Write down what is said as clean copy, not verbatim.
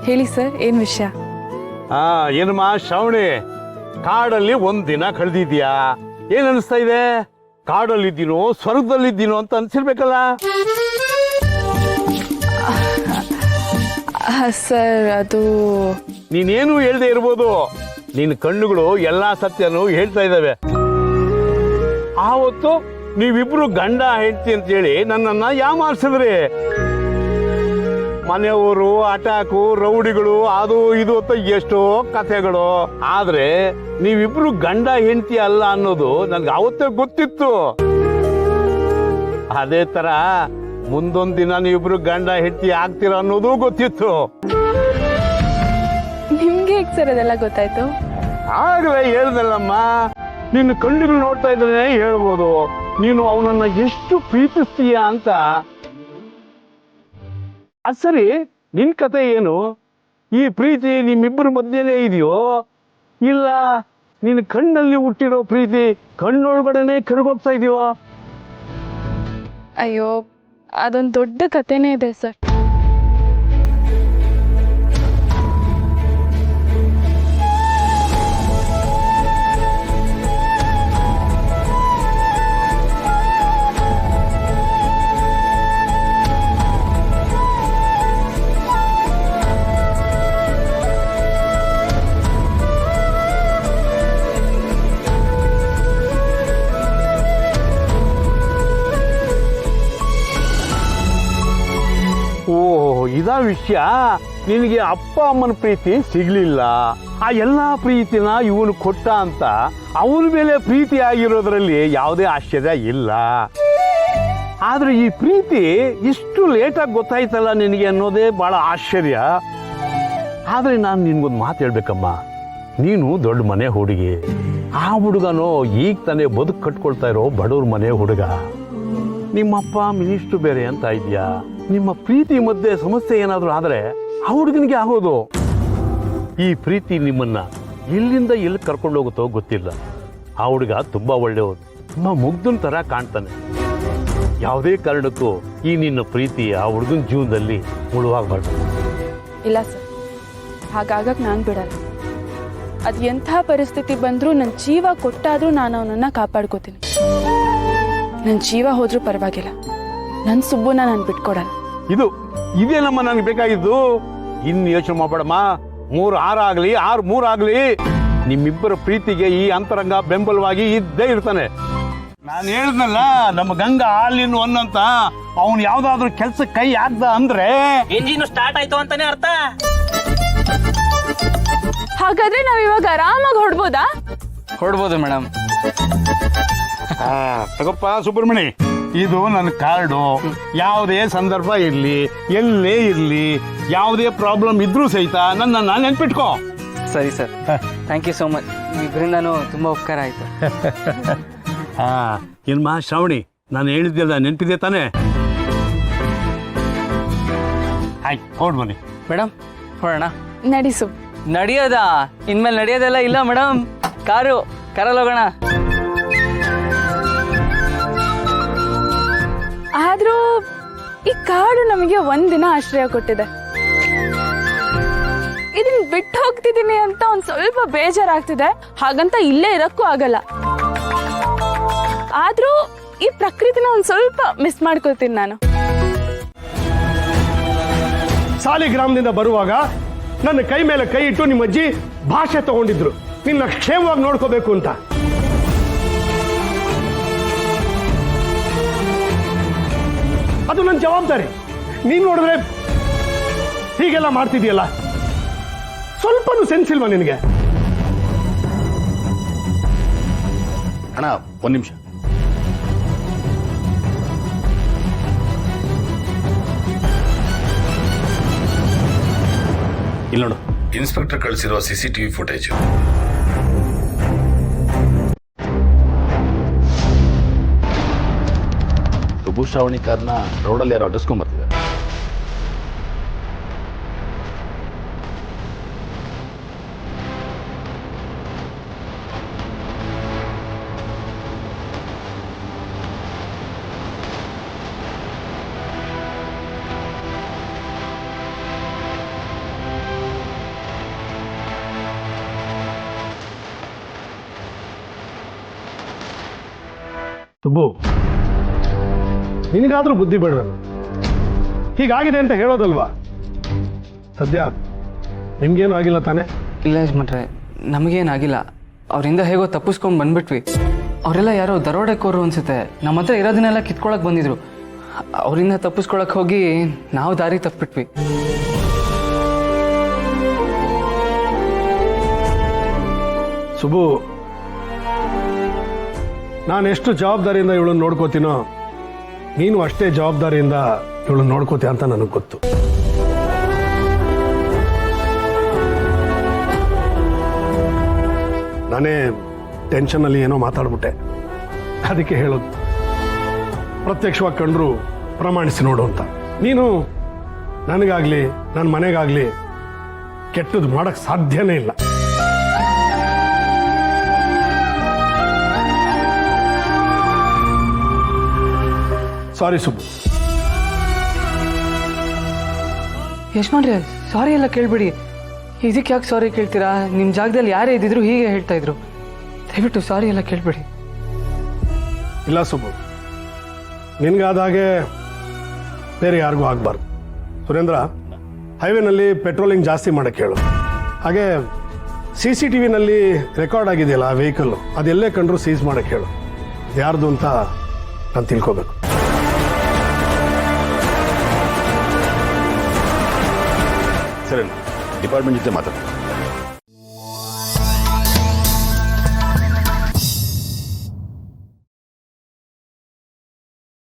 ಹೇಳಿ ಸರ್, ಏನು ವಿಷಯ? ಏನಮ್ಮ ಶ್ರಾವಣಿ, ಕಾಡಲ್ಲಿ ಒಂದ್ ದಿನ ಕಳೆದಿದ್ಯಾ? ಏನ್ ಅನಿಸ್ತಾ ಇದೆ? ಕಾಡಲ್ಲಿದ್ದೀನೋ ಸ್ವರ್ಗದಲ್ಲಿದ್ದೀನೋ ಅಂತ ಅನ್ಸಿರ್ಬೇಕಲ್ಲ? ಸರ್, ಅದು ನೀನೇನು ಹೇಳ್ದೆ ಇರ್ಬೋದು, ನಿನ್ನ ಕಣ್ಣುಗಳು ಎಲ್ಲಾ ಸತ್ಯನೂ ಹೇಳ್ತಾ ಇದ್ದಾವೆ. ಆವತ್ತು ನೀವಿಬ್ರು ಗಂಡ ಹೆಂಡತಿ ಅಂತ ಹೇಳಿ ನನ್ನನ್ನ ಯಾಮಾರಿಸಿದ್ರಿ. ಮನೆಯವರು, ಅಟ್ಯಾಕು, ರೌಡಿಗಳು, ಅದು ಇದು ಅಂತ ಎಷ್ಟೋ ಕಥೆಗಳು. ಆದ್ರೆ ನೀವಿಬ್ರು ಗಂಡ ಹೆಂಡತಿ ಅಲ್ಲ ಅನ್ನೋದು ನನ್ಗೆ ಅವತ್ತೇ ಗೊತ್ತಿತ್ತು. ಅದೇ ತರ ಮುಂದೊಂದ್ ದಿನ ನೀವಿಬ್ರು ಗಂಡ ಹೆಂಡತಿ ಆಗ್ತೀರ ಅನ್ನೋದು ಗೊತ್ತಿತ್ತು. ನಿಮ್ಗೆ ಹೇಗೆ ಸರ್ ಅದೆಲ್ಲ ಗೊತ್ತಾಯ್ತು? ಆಗ್ಲೇ ಹೇಳ್ದಲ್ಲಮ್ಮ, ನಿನ್ನ ಕಣ್ಣುಗಳು ನೋಡ್ತಾ ಇದ್ರೆ ಹೇಳ್ಬೋದು ನೀನು ಅವನನ್ನ ಎಷ್ಟು ಪ್ರೀತಿಸ್ತೀಯ ಅಂತ. ಅದ್ ಸರಿ, ನಿನ್ ಕತೆ ಏನು? ಈ ಪ್ರೀತಿ ನಿಮ್ಮಿಬ್ಬರ ಮಧ್ಯೆನೇ ಇದೆಯೋ, ಇಲ್ಲ ನಿನ್ನ ಕಣ್ಣಲ್ಲಿ ಹುಟ್ಟಿರೋ ಪ್ರೀತಿ ಕಣ್ಣೊಳಗಡೆನೆ ಕರಗೋಗ್ತಾ ಇದೆಯೋ? ಅಯ್ಯೋ, ಅದೊಂದು ದೊಡ್ಡ ಕಥೆನೇ ಇದೆ ಸರ್. ಇದಾ ವಿಷಯ. ನಿನಗೆ ಅಪ್ಪ ಅಮ್ಮನ ಪ್ರೀತಿ ಸಿಗ್ಲಿಲ್ಲ, ಆ ಎಲ್ಲಾ ಪ್ರೀತಿನ ಇವನು ಕೊಟ್ಟ ಅಂತ ಅವನ ಮೇಲೆ ಪ್ರೀತಿ ಆಗಿರೋದ್ರಲ್ಲಿ ಯಾವುದೇ ಆಶ್ಚರ್ಯ ಇಲ್ಲ. ಆದ್ರೆ ಈ ಪ್ರೀತಿ ಇಷ್ಟು ಲೇಟಾಗಿ ಗೊತ್ತಾಯ್ತಲ್ಲ ನಿನಗೆ ಅನ್ನೋದೇ ಬಹಳ ಆಶ್ಚರ್ಯ. ಆದ್ರೆ ನಾನು ನಿನ್ಗೊಂದು ಮಾತು ಹೇಳ್ಬೇಕಮ್ಮ, ನೀನು ದೊಡ್ಡ ಮನೆ ಹುಡುಗಿ, ಆ ಹುಡುಗನೋ ಈಗ ತಾನೇ ಬದುಕು ಕಟ್ಕೊಳ್ತಾ ಇರೋ ಬಡವ್ರ ಮನೆ ಹುಡುಗ. ನಿಮ್ಮಪ್ಪ ಮಿನಿಸ್ಟ್ರು ಬೇರೆ ಅಂತ ಇದೆಯಾ? ನಿಮ್ಮ ಪ್ರೀತಿ ಮಧ್ಯೆ ಸಮಸ್ಯೆ ಏನಾದ್ರೂ ಆದ್ರೆ ಆ ಹುಡುಗನಿಗೆ ಆಗೋದು. ಈ ಪ್ರೀತಿ ನಿಮ್ಮನ್ನ ಎಲ್ಲಿಂದ ಎಲ್ಲಿ ಕರ್ಕೊಂಡು ಹೋಗುತ್ತೋ ಗೊತ್ತಿಲ್ಲ. ಆ ಹುಡುಗ ತುಂಬಾ ಒಳ್ಳೆಯವನು, ತುಂಬಾ ಮುಗ್ಧನ್ ತರ ಕಾಣ್ತಾನೆ. ಯಾವುದೇ ಕಾರಣಕ್ಕೂ ಈ ನಿನ್ನ ಪ್ರೀತಿ ಆ ಹುಡುಗನ ಜೀವನದಲ್ಲಿ ಮುಳುವಾಗಬಾರ್ದು. ಇಲ್ಲ ಸರ್, ಹಾಗಾಗಕ್ಕೆ ನಾನು ಬಿಡಲ್ಲ. ಅದು ಎಂಥ ಪರಿಸ್ಥಿತಿ ಬಂದರೂ ನನ್ನ ಜೀವ ಕೊಟ್ಟಾದರೂ ನಾನು ಅವನನ್ನು ಕಾಪಾಡ್ಕೋತೀನಿ. ನನ್ನ ಜೀವ ಹೋದ್ರೂ ಪರವಾಗಿಲ್ಲ, ನನ್ನ ಸುಬ್ಬುನ ನಾನು ಬಿಟ್ಕೊಡಲ್ಲ. ಇದೇನಮ್ಮ ನನಗೆ ಬೇಕಾಗಿದ್ದು. ಇನ್ನು ಯೋಚನೆ ಮಾಡಬೇಡಮ್ಮ. 3-6 ಆಗ್ಲಿ 6-3 ಆಗ್ಲಿ, ನಿಮ್ಮಿಬ್ಬರ ಪ್ರೀತಿಗೆ ಈ ಅಂತರಂಗ ಬೆಂಬಲವಾಗಿ ಇದ್ದೇ ಇರ್ತಾನೆ. ನಾನು ಹೇಳಿದ್ನಲ್ಲ, ನಮ್ಮ ಗಂಗಾ ಹಾಲಿನ ಅನ್ನಂತ ಅವನು ಯಾವ್ದಾದ್ರು ಕೆಲ್ಸಕ್ಕೆ ಕೈ ಹಾಕ್ದ ಅಂದ್ರೆ ಎಂಜಿನ್ ಸ್ಟಾರ್ಟ್ ಆಯ್ತು ಅಂತಾನೆ ಅರ್ಥ. ಹಾಗಾದ್ರೆ ನಾವ್ ಇವಾಗ ಆರಾಮಾಗಿ ಹೊಡ್ಬೋದಾ? ಹೊಡ್ಬೋದು ಮೇಡಮ್. ತಗೋಪ್ಪ ಸುಬ್ರಹ್ಮಣಿ, ಇದು ನನ್ನ ಕಾರ್ಡು. ಯಾವುದೇ ಸಂದರ್ಭ ಇರ್ಲಿ, ಎಲ್ಲೇ ಇರ್ಲಿ, ಯಾವುದೇ ಪ್ರಾಬ್ಲಮ್ ಇದ್ರೂ ಸಹಿತ ನನ್ನ ನೆನ್ಪಿಟ್ಕೋ. ಸರಿ sir, thank you so much. ಇಬ್ಬರಿಂದಾನು ತುಂಬಾ ಉಪಕಾರ ಆಯ್ತು. ಏನ್ಮಾ ಶ್ರಾವಣಿ, ನಾನು ಹೇಳಿದ್ದೆಲ್ಲ ನೆನ್ಪಿದೆ ತಾನೆ? ಆಯ್ತು, ಹೊರಡ್ ಬನ್ನಿ. ಮೇಡಮ್ ಹೊರಡೋಣ? ನಡಿಸು. ನಡೆಯೋದಾ? ಇನ್ಮೇಲೆ ನಡೆಯೋದೆಲ್ಲ ಇಲ್ಲ ಮೇಡಮ್, ಕಾರಲ್ಲಿ ಹೋಗೋಣ. ಆದ್ರೂ ಈ ಕಾಡು ನಮಗೆ ಒಂದಿನ ಆಶ್ರಯ ಕೊಟ್ಟಿದೆ. ಇದನ್ನ ಬಿಟ್ಟು ಹೋಗ್ತಿದ್ದೀನಿ ಅಂತ ಒಂದ್ ಸ್ವಲ್ಪ ಬೇಜಾರಾಗ್ತಿದೆ. ಹಾಗಂತ ಇಲ್ಲೇ ಇರಕ್ಕೂ ಆಗಲ್ಲ. ಆದ್ರೂ ಈ ಪ್ರಕೃತಿನ ಒಂದ್ ಸ್ವಲ್ಪ ಮಿಸ್ ಮಾಡ್ಕೊಳ್ತೀನಿ ನಾನು. ಸಾಲಿಗ್ರಾಮದಿಂದ ಬರುವಾಗ ನನ್ನ ಕೈ ಮೇಲೆ ಕೈ ಇಟ್ಟು ನಿಮ್ಮ ಅಜ್ಜಿ ಭಾಷೆ ತಗೊಂಡಿದ್ರು, ನಿನ್ನ ಕ್ಷೇಮವಾಗಿ ನೋಡ್ಕೋಬೇಕು ಅಂತ. ಅದು ನನ್ನ ಜವಾಬ್ದಾರಿ. ನೀನ್ ನೋಡಿದ್ರೆ ಹೀಗೆಲ್ಲ ಮಾಡ್ತಿದ್ಯಲ್ಲ, ಸ್ವಲ್ಪನೂ ಸೆನ್ಸ್ ಇಲ್ವಾ ನಿನಗೆ? ಅಣ್ಣ, ಒಂದ್ ನಿಮಿಷ. ಇಲ್ಲಿ ನೋಡು, ಇನ್ಸ್ಪೆಕ್ಟರ್ ಕಳಿಸಿರೋ CCTV ಫುಟೇಜ್. ಸುಬ್ಬು ಶ್ರಾವಣಿ ಕಾರ್ನ ರೋಡಲ್ಲಿ ಯಾರು ಅಡ್ಡಿಸ್ಕೊಂಡ್ ಬರ್ತಿದ್ದಾರೆ. ಸುಬ್ಬು, ನಿನಗಾದ್ರೂ ಬುದ್ಧಿ ಬೇಡವಲ್ಲ, ಹೀಗಾಗಿದೆ ಅಂತ ಹೇಳೋದಲ್ವಾ? ಸದ್ಯ ನಿಮ್ಗೇನು ಆಗಿಲ್ಲ ತಾನೆ? ಇಲ್ಲ ಯಜಮಾನ್ರೆ, ನಮಗೇನಾಗಿಲ್ಲ. ಅವರಿಂದ ಹೇಗೋ ತಪ್ಪಿಸ್ಕೊಂಡು ಬಂದ್ಬಿಟ್ವಿ. ಅವರೆಲ್ಲ ಯಾರೋ ದರೋಡೆಕೋರು ಅನ್ಸುತ್ತೆ, ನಮ್ಮ ಹತ್ರ ಇರೋದನ್ನೆಲ್ಲ ಕಿತ್ಕೊಳಕ್ ಬಂದಿದ್ರು. ಅವರಿಂದ ತಪ್ಪಿಸ್ಕೊಳಕ್ ಹೋಗಿ ನಾವು ದಾರಿ ತಪ್ಪಿಟ್ವಿ. ಸುಬ್ಬು, ನಾನು ಎಷ್ಟು ಜವಾಬ್ದಾರಿಯಿಂದ ಇವಳನ್ನ ನೋಡ್ಕೋತೀನೋ ನೀನು ಅಷ್ಟೇ ಜವಾಬ್ದಾರಿಯಿಂದ ಇವಳನ್ನ ನೋಡ್ಕೋತೀಯ ಅಂತ ನನಗೆ ಗೊತ್ತು. ನಾನೇ ಟೆನ್ಷನಲ್ಲಿ ಏನೋ ಮಾತಾಡ್ಬಿಟ್ಟೆ, ಅದಕ್ಕೆ ಹೇಳೋದು. ಪ್ರತ್ಯಕ್ಷವಾಗಿ ಕಂಡ್ರು ಪ್ರಮಾಣಿಸಿ ನೋಡು ಅಂತ. ನೀನು ನನಗಾಗ್ಲಿ ನನ್ನ ಮನೆಗಾಗ್ಲಿ ಕೆಟ್ಟದ್ದು ಮಾಡಕ್ ಸಾಧ್ಯನೇ ಇಲ್ಲ. ಸಾರಿ ಸುಬ್ಬು. ಯಜಮಾನ್ರೆ, ಸಾರಿ ಎಲ್ಲ ಕೇಳ್ಬಿಡಿ. ಇದಕ್ಕೆ ಯಾಕೆ ಸಾರಿ ಕೇಳ್ತೀರಾ? ನಿಮ್ಮ ಜಾಗದಲ್ಲಿ ಯಾರೇ ಇದ್ದಿದ್ರು ಹೀಗೆ ಹೇಳ್ತಾ ಇದ್ರು. ದಯವಿಟ್ಟು ಸಾರಿ ಎಲ್ಲ ಕೇಳ್ಬೇಡಿ. ಇಲ್ಲ ಸುಬ್ಬು, ನಿನ್ಗಾದ ಹಾಗೆ ಬೇರೆ ಯಾರಿಗೂ ಆಗಬಾರ್ದು. ಸುರೇಂದ್ರ, ಹೈವೇನಲ್ಲಿ ಪೆಟ್ರೋಲಿಂಗ್ ಜಾಸ್ತಿ ಮಾಡಕ್ಕೆ ಹೇಳು. ಹಾಗೆ CCTVನಲ್ಲಿ ರೆಕಾರ್ಡ್ ಆಗಿದೆಯಲ್ಲ ಆ ವೆಹಿಕಲ್ಲು, ಅದೆಲ್ಲೇ ಕಂಡ್ರು ಸೀಸ್ ಮಾಡಕ್ಕೆ ಹೇಳು. ಯಾರ್ದು ಅಂತ ನಾನು ತಿಳ್ಕೋಬೇಕು. ಸರಿ, ಡಿಪಾರ್ಟ್ಮೆಂಟ್ ಜೊತೆ ಮಾತಾಡ್ತೀನಿ.